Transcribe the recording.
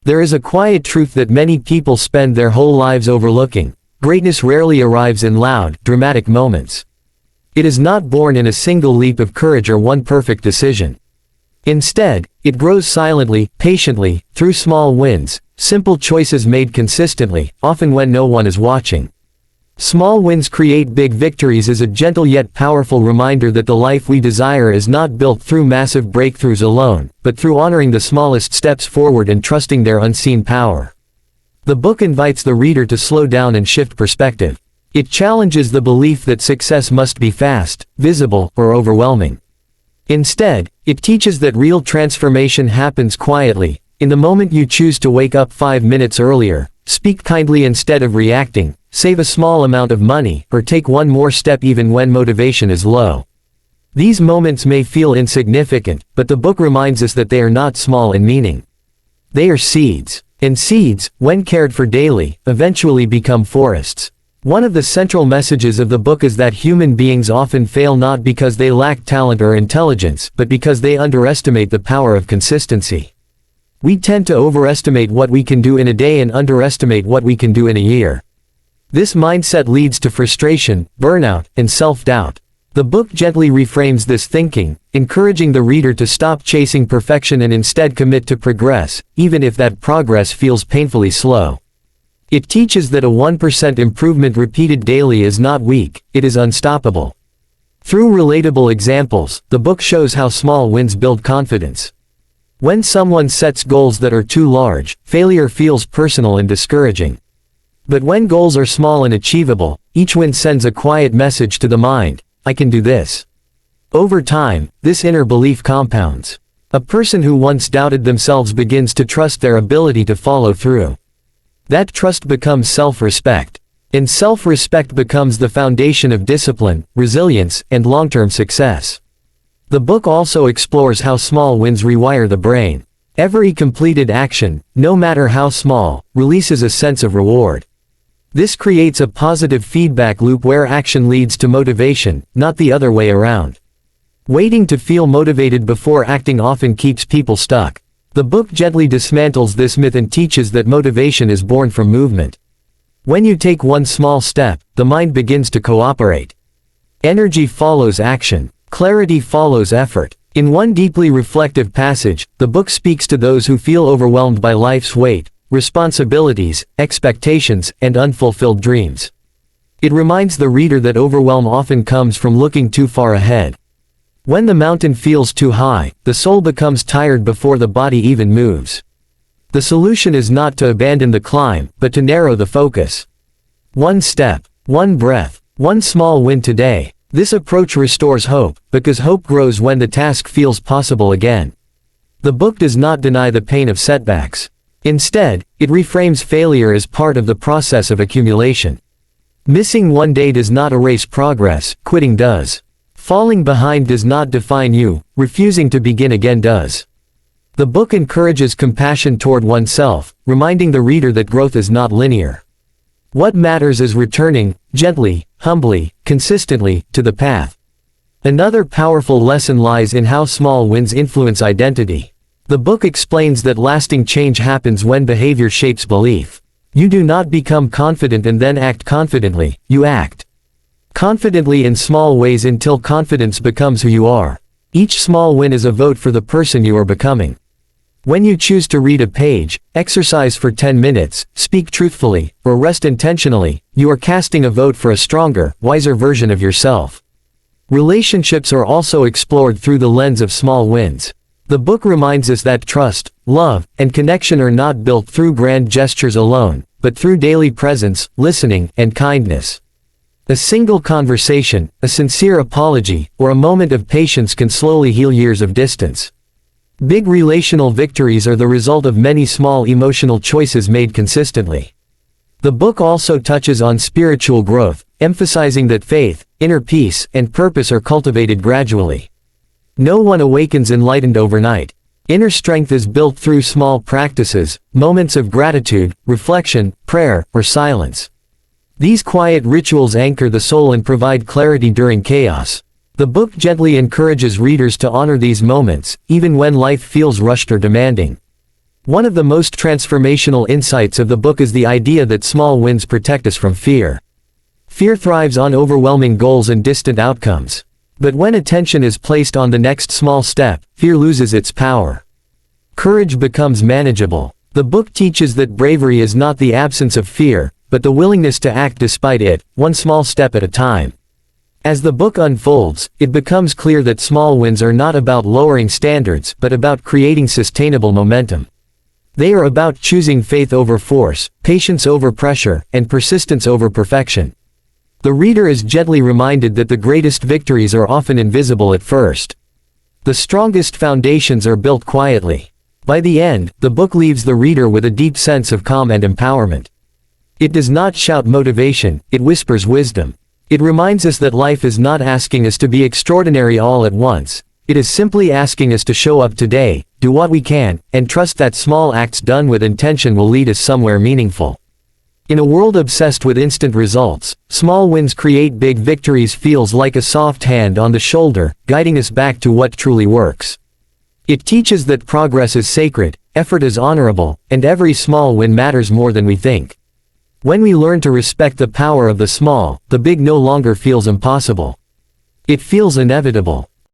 There is a quiet truth that many people spend their whole lives overlooking. Greatness rarely arrives in loud, dramatic moments. It is not born in a single leap of courage or one perfect decision. Instead, it grows silently, patiently, through small wins, simple choices made consistently, often when no one is watching. Small wins create big victories is a gentle yet powerful reminder that the life we desire is not built through massive breakthroughs alone, but through honoring the smallest steps forward and trusting their unseen power. The book invites the reader to slow down and shift perspective. It challenges the belief that success must be fast, visible, or overwhelming. Instead, it teaches that real transformation happens quietly, in the moment you choose to wake up 5 minutes earlier, speak kindly instead of reacting, save a small amount of money, or take one more step even when motivation is low. These moments may feel insignificant, but the book reminds us that they are not small in meaning. They are seeds, and seeds, when cared for daily, eventually become forests. One of the central messages of the book is that human beings often fail not because they lack talent or intelligence, but because they underestimate the power of consistency. We tend to overestimate what we can do in a day and underestimate what we can do in a year. This mindset leads to frustration, burnout, and self-doubt. The book gently reframes this thinking, encouraging the reader to stop chasing perfection and instead commit to progress, even if that progress feels painfully slow. It teaches that a 1% improvement repeated daily is not weak, it is unstoppable. Through relatable examples, the book shows how small wins build confidence. When someone sets goals that are too large, failure feels personal and discouraging. But when goals are small and achievable, each win sends a quiet message to the mind: I can do this. Over time, this inner belief compounds. A person who once doubted themselves begins to trust their ability to follow through. That trust becomes self-respect. And self-respect becomes the foundation of discipline, resilience, and long-term success. The book also explores how small wins rewire the brain. Every completed action, no matter how small, releases a sense of reward. This creates a positive feedback loop where action leads to motivation, not the other way around. Waiting to feel motivated before acting often keeps people stuck. The book gently dismantles this myth and teaches that motivation is born from movement. When you take one small step, the mind begins to cooperate. Energy follows action. Clarity follows effort. In one deeply reflective passage, the book speaks to those who feel overwhelmed by life's weight, responsibilities, expectations, and unfulfilled dreams. It reminds the reader that overwhelm often comes from looking too far ahead. When the mountain feels too high, the soul becomes tired before the body even moves. The solution is not to abandon the climb, but to narrow the focus. One step, one breath, one small win today. This approach restores hope, because hope grows when the task feels possible again. The book does not deny the pain of setbacks. Instead, it reframes failure as part of the process of accumulation. Missing one day does not erase progress, quitting does. Falling behind does not define you, refusing to begin again does. The book encourages compassion toward oneself, reminding the reader that growth is not linear. What matters is returning, gently, humbly, consistently, to the path. Another powerful lesson lies in how small wins influence identity. The book explains that lasting change happens when behavior shapes belief. You do not become confident and then act confidently, you act confidently in small ways until confidence becomes who you are. Each small win is a vote for the person you are becoming. When you choose to read a page, exercise for 10 minutes, speak truthfully, or rest intentionally, you are casting a vote for a stronger, wiser version of yourself. Relationships are also explored through the lens of small wins. The book reminds us that trust, love, and connection are not built through grand gestures alone, but through daily presence, listening, and kindness. A single conversation, a sincere apology, or a moment of patience can slowly heal years of distance. Big relational victories are the result of many small emotional choices made consistently. The book also touches on spiritual growth, emphasizing that faith, inner peace, and purpose are cultivated gradually. No one awakens enlightened overnight. Inner strength is built through small practices, moments of gratitude, reflection, prayer, or silence. These quiet rituals anchor the soul and provide clarity during chaos. The book gently encourages readers to honor these moments, even when life feels rushed or demanding. One of the most transformational insights of the book is the idea that small wins protect us from fear. Fear thrives on overwhelming goals and distant outcomes. But when attention is placed on the next small step, fear loses its power. Courage becomes manageable. The book teaches that bravery is not the absence of fear, but the willingness to act despite it, one small step at a time. As the book unfolds, it becomes clear that small wins are not about lowering standards, but about creating sustainable momentum. They are about choosing faith over force, patience over pressure, and persistence over perfection. The reader is gently reminded that the greatest victories are often invisible at first. The strongest foundations are built quietly. By the end, the book leaves the reader with a deep sense of calm and empowerment. It does not shout motivation, it whispers wisdom. It reminds us that life is not asking us to be extraordinary all at once. It is simply asking us to show up today, do what we can, and trust that small acts done with intention will lead us somewhere meaningful. In a world obsessed with instant results, small wins create big victories feels like a soft hand on the shoulder, guiding us back to what truly works. It teaches that progress is sacred, effort is honorable, and every small win matters more than we think. When we learn to respect the power of the small, the big no longer feels impossible. It feels inevitable.